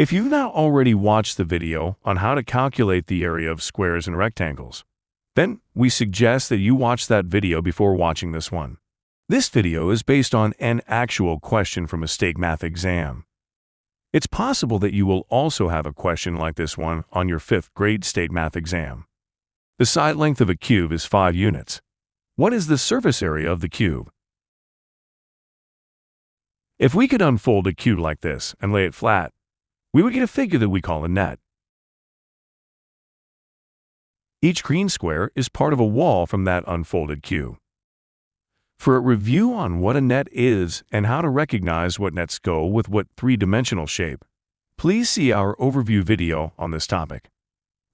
If you've not already watched the video on how to calculate the area of squares and rectangles, then we suggest that you watch that video before watching this one. This video is based on an actual question from a state math exam. It's possible that you will also have a question like this one on your 5th grade state math exam. The side length of a cube is 5 units. What is the surface area of the cube? If we could unfold a cube like this and lay it flat, we would get a figure that we call a net. Each green square is part of a wall from that unfolded cube. For a review on what a net is and how to recognize what nets go with what three-dimensional shape, please see our overview video on this topic.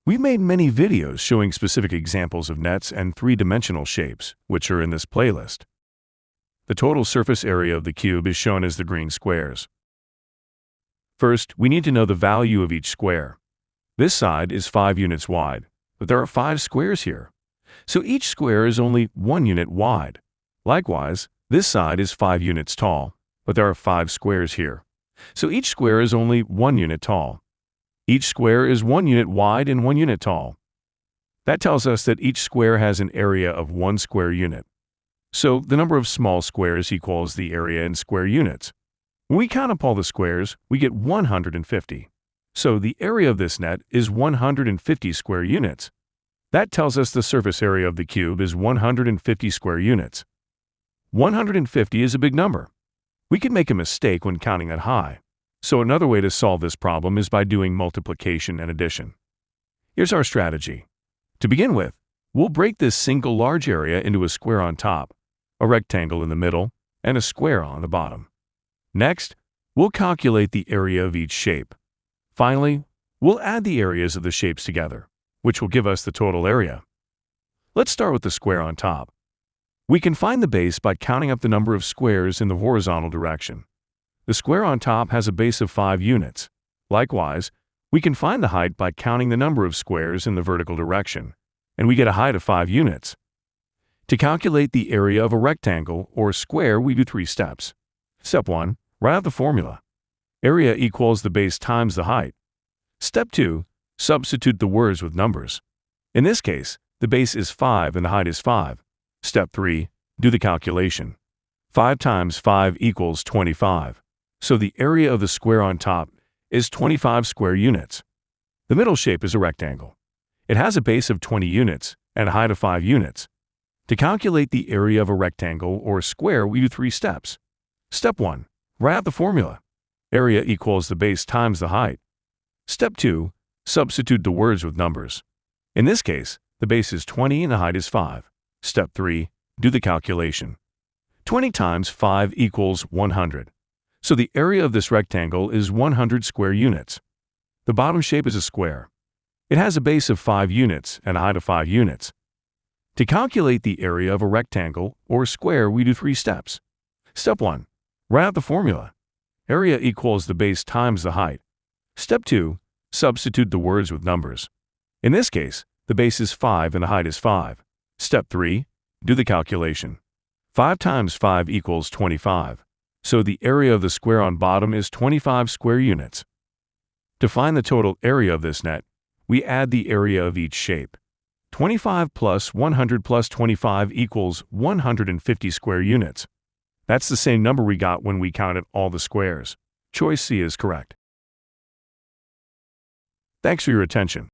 We've made many videos showing specific examples of nets and three-dimensional shapes, which are in this playlist. The total surface area of the cube is shown as the green squares. First, we need to know the value of each square. This side is 5 units wide, but there are 5 squares here, so each square is only 1 unit wide. Likewise, this side is 5 units tall, but there are 5 squares here, so each square is only 1 unit tall. Each square is 1 unit wide and 1 unit tall. That tells us that each square has an area of 1 square unit. So the number of small squares equals the area in square units. When we count up all the squares, we get 150. So the area of this net is 150 square units. That tells us the surface area of the cube is 150 square units. 150 is a big number. We could make a mistake when counting that high. So another way to solve this problem is by doing multiplication and addition. Here's our strategy. To begin with, we'll break this single large area into a square on top, a rectangle in the middle, and a square on the bottom. Next, we'll calculate the area of each shape. Finally, we'll add the areas of the shapes together, which will give us the total area. Let's start with the square on top. We can find the base by counting up the number of squares in the horizontal direction. The square on top has a base of 5 units. Likewise, we can find the height by counting the number of squares in the vertical direction, and we get a height of 5 units. To calculate the area of a rectangle or square, we do 3 steps. Step 1. Write out the formula. Area equals the base times the height. Step 2. Substitute the words with numbers. In this case, the base is 5 and the height is 5. Step 3. Do the calculation. 5 times 5 equals 25. So the area of the square on top is 25 square units. The middle shape is a rectangle. It has a base of 20 units and a height of 5 units. To calculate the area of a rectangle or square, we do 3 steps. Step 1. Write out the formula. Area equals the base times the height. Step 2. Substitute the words with numbers. In this case, the base is 20 and the height is 5. Step 3. Do the calculation. 20 times 5 equals 100. So the area of this rectangle is 100 square units. The bottom shape is a square. It has a base of 5 units and a height of 5 units. To calculate the area of a rectangle or square, we do 3 steps. Step 1. Write out the formula. Area equals the base times the height. Step 2. Substitute the words with numbers. In this case, the base is 5 and the height is 5. Step 3. Do the calculation. 5 times 5 equals 25. So the area of the square on bottom is 25 square units. To find the total area of this net, we add the area of each shape. 25 plus 100 plus 25 equals 150 square units. That's the same number we got when we counted all the squares. Choice C is correct. Thanks for your attention.